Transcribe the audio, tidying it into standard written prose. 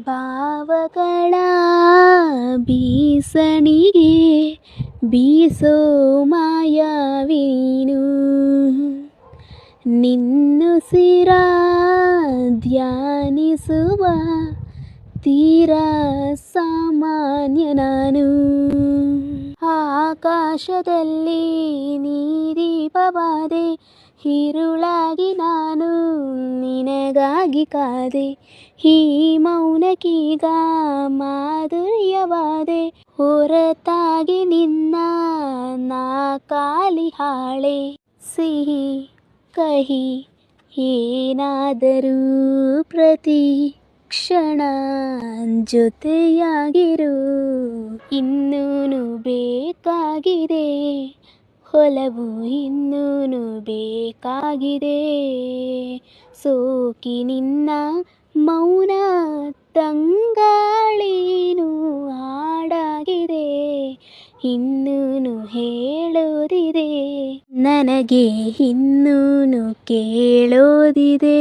ಭಾವಗಳ ಬೀಸಣಿಗೆ ಬೀಸೋ ಮಾಯಾವೀನು ನಿನ್ನುಸಿರ ಧ್ಯಾನಿಸುವ ತೀರ ಸಾಮಾನ್ಯ ನಾನು. ಆಕಾಶದಲ್ಲಿ ನೀ ದೀಪವಾದೆ, ഇരുಳಾಗಿ ನಾನು ನಿನಗಾಗಿ ಕಾದೆ. ಈ ಮೌನಕ್ಕೀಗ ಮಾಧುರ್ಯವಾದೆ, ಹೊರತಾಗಿ ನಿನ್ನ ನಾ ಖಾಲಿ ಹಾಳೆ. ಸಿಹಿ ಕಹಿ ಏನಾದರೂ ಪ್ರತಿ ಕ್ಷಣ ಜೊತೆಯಾಗಿರು. ಇನ್ನೂನು ಬೇಕಾಗಿದೆ ಒಲವು, ಇನ್ನೂನು ಬೇಕಾಗಿದೆ ಸೋಕಿ ನಿನ್ನ ಮೌನ ತಂಗಾಳಿನು ಹಾಡಾಗಿದೆ. ಇನ್ನೂನು ಹೇಳೋದಿದೆ ನನಗೆ, ಇನ್ನೂನು ಕೇಳೋದಿದೆ.